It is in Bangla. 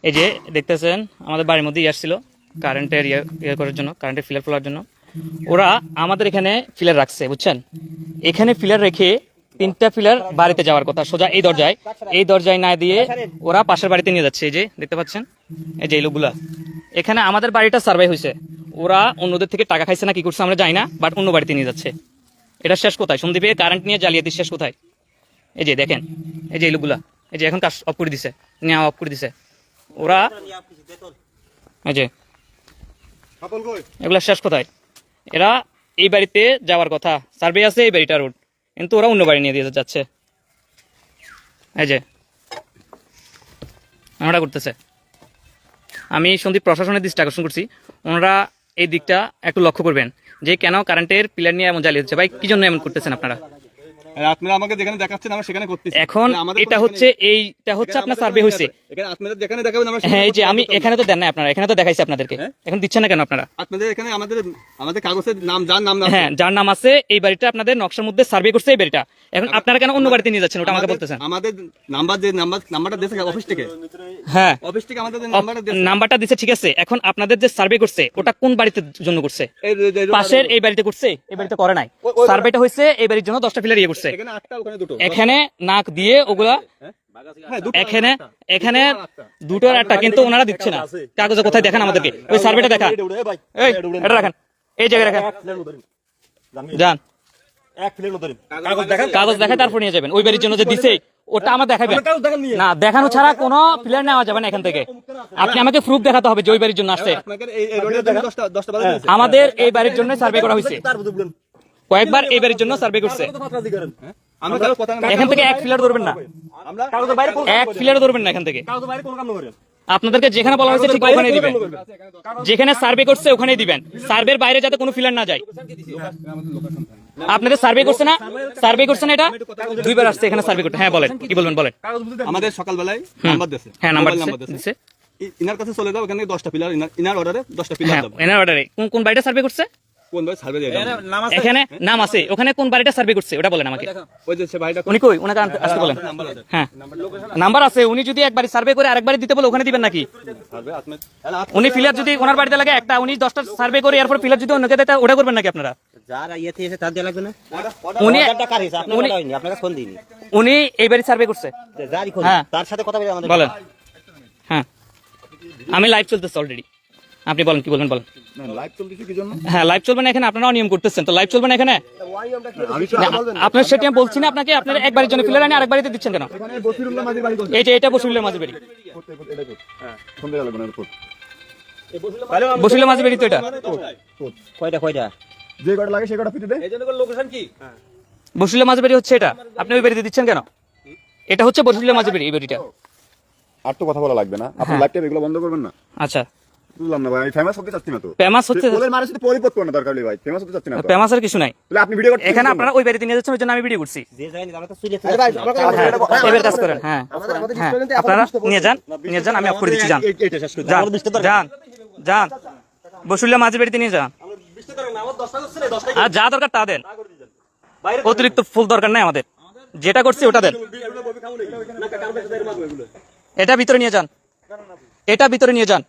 এই যে দেখতেছেন আমাদের বাড়ির মধ্যেই আসছিল কারেন্টের ইয়ে করার জন্য, কারেন্টের ফিলার ফেলার জন্য। ওরা আমাদের এখানে ফিলার রাখছে, বুঝছেন? এখানে ফিলার রেখে 3টা ফিলার বাড়িতে যাওয়ার কথা সোজা এই দরজায় না দিয়ে ওরা পাশের বাড়িতে নিয়ে যাচ্ছে। এই যে দেখতে পাচ্ছেন, এই যে লোকগুলা এখানে আমাদের বাড়িটা সার্ভে হয়েছে, ওরা অন্যদের থেকে টাকা খাইছে না কি করছে আমরা জানি না, বাট অন্য বাড়িতে নিয়ে যাচ্ছে। এটা শেষ কোথায়? সন্দীপে কারেন্ট নিয়ে জালিয়াতি শেষ কোথায়? এই যে দেখেন, এই যে লোকগুলা, এই যে এখন কাজ অফ করে দিছে, নেওয়া অফ করে দিছে ওরা। এই যে এগুলা শেষ কোথায়? এরা এই বাড়িতে যাওয়ার কথা, সার্ভে আছে এই বাড়িটা রোড, কিন্তু ওরা অন্য বাড়ি নিয়ে দিয়ে যাচ্ছে। এই যে আমরা করতেছে। আমি সন্দীপ প্রশাসনের দৃষ্টি আকর্ষণ করছি, ওনারা এই দিকটা একটু লক্ষ্য করবেন যে কেন কারেন্টের পিলার নিয়ে এমন জ্বালিয়ে হচ্ছে। ভাই কি জন্য এমন করতেছেন আপনারা? আপনারা আমাকে যেখানে দেখাচ্ছেন আমরা সেখানে করতেছি। এখন এটা হচ্ছে আপনার সার্ভে হয়েছে, এখানে আপনাদের যেখানে দেখাবেন আমরা। হ্যাঁ, এই যে আমি এখানে তো দেন না আপনারা, এখানে তো দেখাইছি আপনাদেরকে, এখন দিচ্ছেন না কেন আপনারা? আপনাদের এখানে আমাদের কাগজের নাম যার নাম হ্যাঁ, যার নাম আছে এই বাড়িটা আপনাদের নকশার মধ্যে সার্ভে করছে এই বাড়িটা, এখন আপনারা কেন অন্য বাড়িতে নিয়ে যাচ্ছেন ওটা আমাকে বলতেছেন? আমাদের নাম্বারটা দিয়েছে অফিস থেকে। হ্যাঁ, অফিস থেকে আমাদের নাম্বারটা দিচ্ছে, ঠিক আছে। এখন আপনাদের যে সার্ভে করছে ওটা কোন বাড়িতে জন্য করছে? পাশের এই বাড়িতে করছে, এই বাড়িতে করে নাই। সার্ভেটা হয়েছে এই বাড়ির জন্য 10টা ফিলার ইয়ে করছে, এখানে নাক দিয়ে ওগুলা, এখানে দুটো আর একটা, কিন্তু ওনারা দিচ্ছে না। কাগজে কোথায় দেখান আমাদেরকে, ওই সার্ভেটা দেখান, এটা রাখেন, এই জায়গায় রাখেন, যান কাগজ দেখায় তারপর নিয়ে যাবেন। ওই বাড়ির জন্য যে দিছে ওটা আমার দেখাবেন না, দেখানো ছাড়া কোনো ফিলার নেওয়া যাবে না এখান থেকে। আপনি আমাকে প্রুফ দেখাতে হবে যে ওই বাড়ির জন্য আসছে। আমাদের এই বাড়ির জন্য সার্ভে করা হয়েছে, কয়েকবার এই বাড়ির জন্য সার্ভে করছে। এখান থেকে এক ফিলার ধরবেন না, এক ফিলার ধরবেন না এখান থেকে। আপনাদেরকে যেখানে বলা হয়েছে ঠিক ওখানে দিবেন, যেখানে সার্ভে করছে ওখানেই দিবেন, সার্ভের বাইরে যাতে কোনো ফিলার না যায়। আপনাদের সার্ভে করছে না, এটা 2বার আসছে এখানে সার্ভে করতে। হ্যাঁ বলেন, কি বলবেন বলেন। আমাদের সকালবেলায় নাম্বার দিয়েছে, হ্যাঁ নাম্বার দিয়েছে, ইনার কাছে চলে যাও, এখানে 10টা পিলার, ইনার অর্ডারে 10টা পিলার দাও। ইনার অর্ডারে কোন বাড়িটা সার্ভে করছে? কোন বাড়ি সার্ভে এখানে নাম আছে, ওখানে কোন বাড়িটা সার্ভে করছে ওটা বলেন আমাকে। ওই যে ভাইটা উনি কই, ওনাকে আসতে বলেন। হ্যাঁ নাম্বার আছে, উনি যদি একবারই সার্ভে করে আরেকবারই দিতে বলে ওখানে দিবেন নাকি? উনি ফিলার যদি ওনার বাড়িতে লাগে একটা, উনি 10টা সার্ভে করে এরপর ফিলার যদি অন্যকে দেয় ওটা করবেন নাকি আপনারা? উনি এই বাড়ি সার্ভে করছে, তার সাথে কথা বলেন। হ্যাঁ আমি লাইভ চলতেছে অলরেডি, আপনি বলেন কি বলবেন বলেন। হ্যাঁ লাইভ চলবে না এখানে, আপনারাও নিয়ম করতেছেন তো লাইভ চলবে না এখানে। আপনার সেটি আমি বলছি না আপনাকে, আপনার একবারের জন্য ফিলার আনি আরেকবারিতে দিচ্ছেন কেন? এই যে এটা বসিরুল্লাহ মাঝি বাড়ি, বসিরুল্লাহ মাঝি বাড়ি তো এটা কয়টা যে কয়টা লাগে সে কয়টা পিটে দেয়। লোকেশন কি? বসিরুল্লাহ মাঝি বাড়ি হচ্ছে এটা, আপনি ওই বাড়িতে দিচ্ছেন কেন? এটা হচ্ছে বসিরুল্লাহ মাঝি বাড়ি, এই বাড়িটা। আর তো কথা বলা লাগবে না, আপনি লাইভটা এগুলো বন্ধ করবেন না। আচ্ছা বুঝলাম না ভাই, ফেমাস হতে চাচ্ছি না তো। ফেমাস হচ্ছে বলের মানে সাথে পরিপক্ক না দরকার ভাই, ফেমাস হতে চাচ্ছি না তো। ফেমাসের কিছু নাই, তাহলে আপনি ভিডিও করতে এখানে আপনারা ওই বাড়িতে নিয়ে যাচ্ছেন, ওই জন্য আমি ভিডিও করছি। আরে ভাই এবার কাজ করেন। হ্যাঁ আপনারা নিয়ে যান, আমি অফ করে দিচ্ছি। যান বসুল্লাহ মাঝি বাড়িতে নিয়ে যান, আর যা দরকার তা দেন, অতিরিক্ত ফুল দরকার নাই আমাদের, যেটা করছি ওটা দেন। এটা ভিতরে নিয়ে যান,